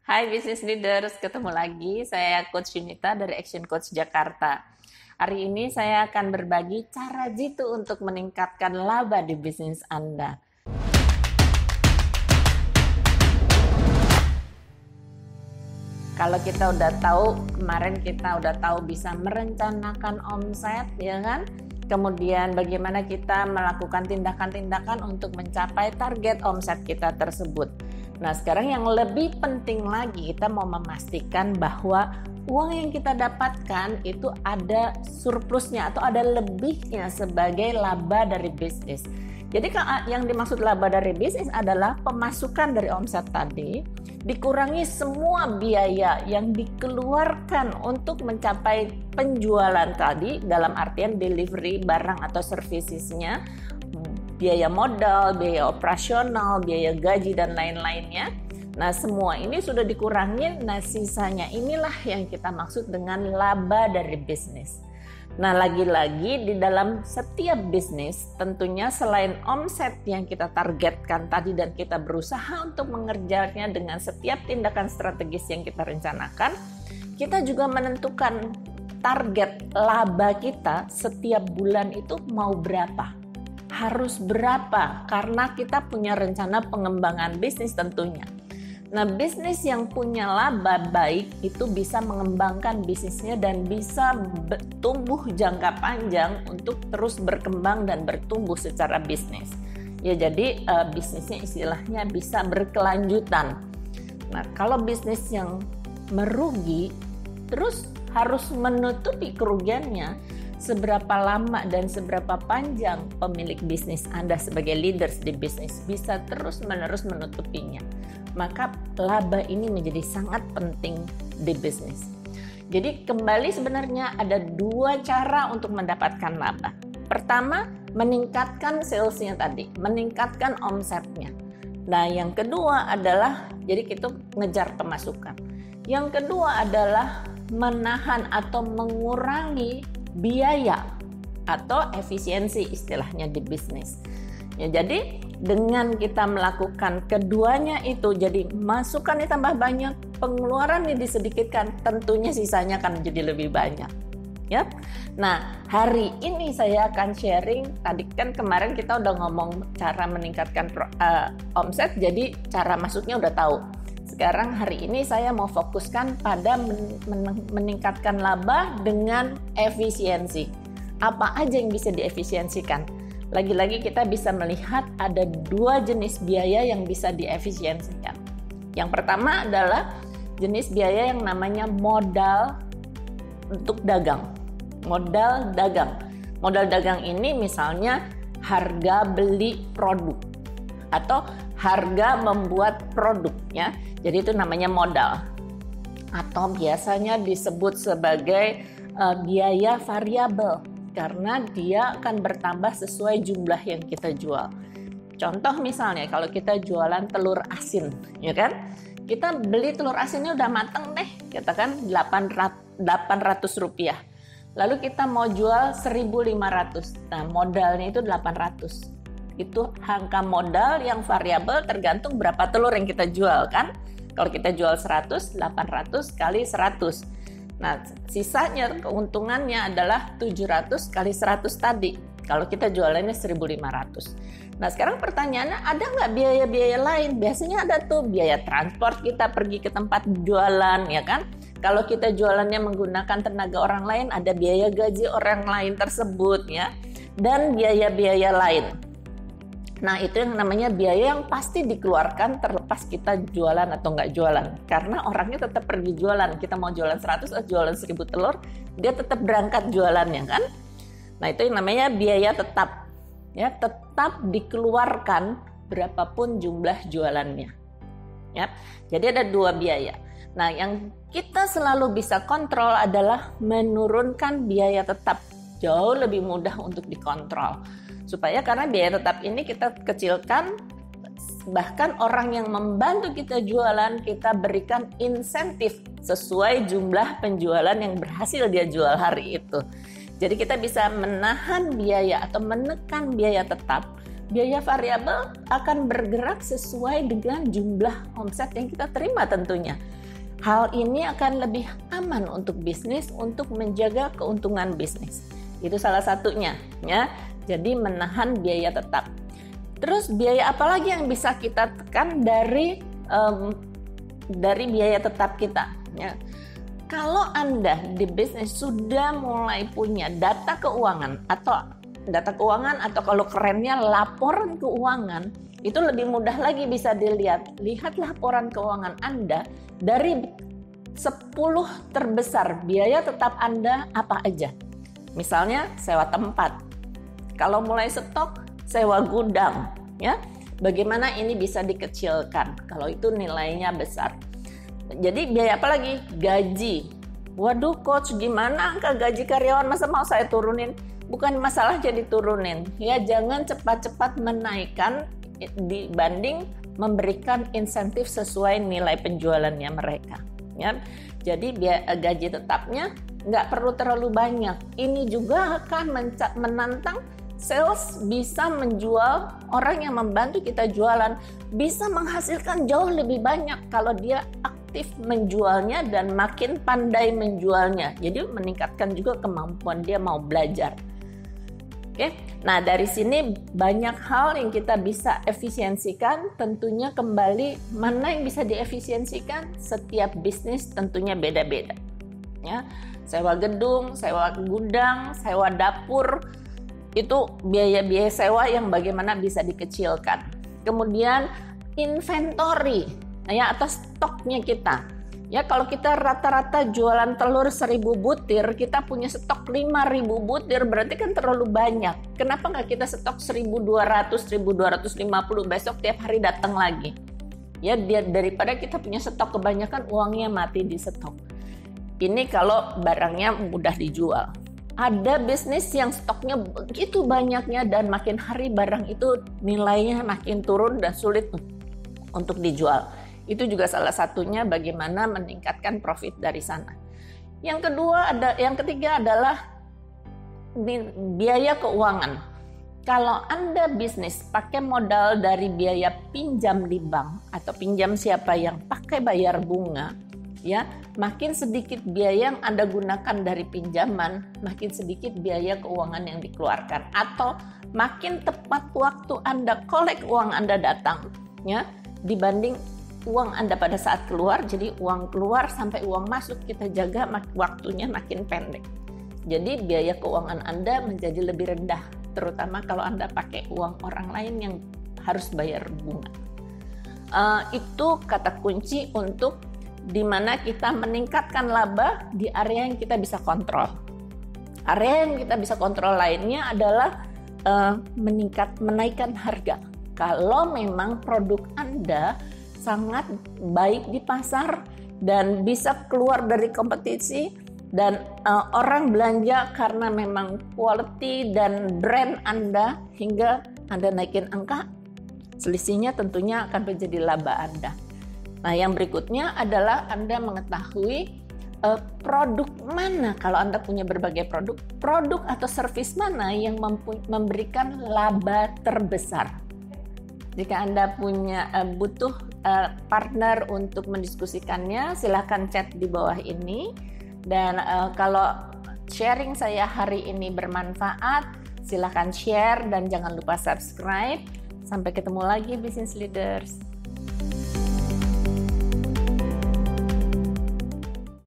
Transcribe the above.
Hai Business Leaders, ketemu lagi. Saya Coach Yunita dari Action Coach Jakarta. Hari ini saya akan berbagi cara jitu untuk meningkatkan laba di bisnis Anda. Kalau kita udah tahu, kemarin kita udah tahu bisa merencanakan omset, ya kan? Kemudian bagaimana kita melakukan tindakan-tindakan untuk mencapai target omset kita tersebut. Nah, sekarang yang lebih penting lagi, kita mau memastikan bahwa uang yang kita dapatkan itu ada surplusnya atau ada lebihnya sebagai laba dari bisnis. Jadi yang dimaksud laba dari bisnis adalah pemasukan dari omset tadi dikurangi semua biaya yang dikeluarkan untuk mencapai penjualan tadi, dalam artian delivery barang atau servicesnya, biaya modal, biaya operasional, biaya gaji, dan lain-lainnya. Nah, semua ini sudah dikurangi. Nah, sisanya inilah yang kita maksud dengan laba dari bisnis. Nah, lagi-lagi di dalam setiap bisnis, tentunya selain omset yang kita targetkan tadi dan kita berusaha untuk mengerjakannya dengan setiap tindakan strategis yang kita rencanakan, kita juga menentukan target laba kita setiap bulan itu mau berapa. Harus berapa, karena kita punya rencana pengembangan bisnis tentunya. Nah, bisnis yang punya laba baik itu bisa mengembangkan bisnisnya dan bisa tumbuh jangka panjang untuk terus berkembang dan bertumbuh secara bisnis. Ya, jadi bisnisnya istilahnya bisa berkelanjutan. Nah, kalau bisnis yang merugi terus harus menutupi kerugiannya, seberapa lama dan seberapa panjang pemilik bisnis Anda sebagai leaders di bisnis bisa terus-menerus menutupinya. Maka laba ini menjadi sangat penting di bisnis. Jadi kembali sebenarnya ada dua cara untuk mendapatkan laba. Pertama, meningkatkan salesnya tadi, meningkatkan omsetnya. Nah, yang kedua adalah, jadi kita ngejar pemasukan. Yang kedua adalah menahan atau mengurangi biaya atau efisiensi istilahnya di bisnis. Ya, jadi dengan kita melakukan keduanya itu, jadi masukan ditambah banyak, pengeluaran disedikitkan, tentunya sisanya akan jadi lebih banyak. Ya. Nah, hari ini saya akan sharing, tadi kan kemarin kita udah ngomong cara meningkatkan omset, jadi cara masuknya udah tahu. Sekarang hari ini saya mau fokuskan pada meningkatkan laba dengan efisiensi. Apa aja yang bisa diefisiensikan? Lagi-lagi kita bisa melihat ada dua jenis biaya yang bisa diefisiensikan. Yang pertama adalah jenis biaya yang namanya modal untuk dagang. Modal dagang. Modal dagang ini misalnya harga beli produk atau harga membuat produk, ya. Jadi itu namanya modal. Atau biasanya disebut sebagai biaya variabel, karena dia akan bertambah sesuai jumlah yang kita jual. Contoh misalnya kalau kita jualan telur asin, ya kan? Kita beli telur asinnya udah mateng deh, katakan 800 rupiah. Lalu kita mau jual 1.500. Nah, modalnya itu 800. Itu angka modal yang variabel tergantung berapa telur yang kita jual, kan? Kalau kita jual 100, 800 kali 100. Nah, sisanya keuntungannya adalah 700 kali 100 tadi. Kalau kita jualannya 1.500. Nah, sekarang pertanyaannya, ada nggak biaya-biaya lain? Biasanya ada tuh biaya transport kita pergi ke tempat jualan, ya kan? Kalau kita jualannya menggunakan tenaga orang lain, ada biaya gaji orang lain tersebut, ya. Dan biaya-biaya lain. Nah, itu yang namanya biaya yang pasti dikeluarkan terlepas kita jualan atau nggak jualan. Karena orangnya tetap pergi jualan. Kita mau jualan 100 atau jualan 1.000 telur, dia tetap berangkat jualannya, kan? Nah, itu yang namanya biaya tetap. Ya, tetap dikeluarkan berapapun jumlah jualannya. Ya, jadi ada dua biaya. Nah, yang kita selalu bisa kontrol adalah menurunkan biaya tetap. Jauh lebih mudah untuk dikontrol. Supaya karena biaya tetap ini kita kecilkan, bahkan orang yang membantu kita jualan, kita berikan insentif sesuai jumlah penjualan yang berhasil dia jual hari itu. Jadi kita bisa menahan biaya atau menekan biaya tetap biaya variabel akan bergerak sesuai dengan jumlah omset yang kita terima tentunya. Hal ini akan lebih aman untuk bisnis, untuk menjaga keuntungan bisnis. Itu salah satunya, ya. Jadi menahan biaya tetap. Terus biaya apa lagi yang bisa kita tekan dari biaya tetap kita? Ya. Kalau Anda di bisnis sudah mulai punya data keuangan atau kalau kerennya laporan keuangan, itu lebih mudah lagi bisa dilihat. Lihat laporan keuangan Anda dari 10 terbesar biaya tetap Anda apa aja. Misalnya sewa tempat. Kalau mulai stok, sewa gudang, ya. Bagaimana ini bisa dikecilkan kalau itu nilainya besar. Jadi biaya apa lagi? Gaji. Waduh coach, gimana angka gaji karyawan, masa mau saya turunin? Bukan masalah jadi turunin. Ya, jangan cepat-cepat menaikkan dibanding memberikan insentif sesuai nilai penjualannya mereka. Ya. Jadi gaji tetapnya nggak perlu terlalu banyak. Ini juga akan menantang sales, bisa menjual, orang yang membantu kita jualan bisa menghasilkan jauh lebih banyak kalau dia aktif menjualnya dan makin pandai menjualnya. Jadi meningkatkan juga kemampuan dia mau belajar. Oke. Nah, dari sini banyak hal yang kita bisa efisiensikan. Tentunya kembali mana yang bisa diefisiensikan, setiap bisnis tentunya beda-beda. Ya, sewa gedung, sewa gudang, sewa dapur, itu biaya-biaya sewa yang bagaimana bisa dikecilkan. Kemudian inventory, ya, atau stoknya kita. Ya, kalau kita rata-rata jualan telur 1000 butir, kita punya stok 5000 butir, berarti kan terlalu banyak. Kenapa nggak kita stok 1200, 1250, besok tiap hari datang lagi? Ya, daripada kita punya stok kebanyakan, uangnya mati di stok. Ini kalau barangnya mudah dijual. Ada bisnis yang stoknya begitu banyaknya dan makin hari barang itu nilainya makin turun dan sulit untuk dijual. Itu juga salah satunya bagaimana meningkatkan profit dari sana. Yang ketiga adalah biaya keuangan. Kalau Anda bisnis pakai modal dari biaya pinjam di bank atau pinjam siapa yang pakai bayar bunga, ya, makin sedikit biaya yang Anda gunakan dari pinjaman, makin sedikit biaya keuangan yang dikeluarkan. Atau makin tepat waktu Anda kolek uang Anda datang, ya, dibanding uang Anda pada saat keluar. Jadi uang keluar sampai uang masuk kita jaga waktunya makin pendek. Jadi biaya keuangan Anda menjadi lebih rendah, terutama kalau Anda pakai uang orang lain yang harus bayar bunga. Itu kata kunci untuk di mana kita meningkatkan laba di area yang kita bisa kontrol. Area yang kita bisa kontrol lainnya adalah menaikkan harga. Kalau memang produk Anda sangat baik di pasar dan bisa keluar dari kompetisi dan orang belanja karena memang quality dan brand Anda hingga Anda naikin angka, selisihnya tentunya akan menjadi laba Anda. Nah, yang berikutnya adalah Anda mengetahui produk mana, kalau Anda punya berbagai produk atau service mana yang memberikan laba terbesar. Jika Anda butuh partner untuk mendiskusikannya, silakan chat di bawah ini. Dan kalau sharing saya hari ini bermanfaat, silakan share dan jangan lupa subscribe. Sampai ketemu lagi, Business Leaders.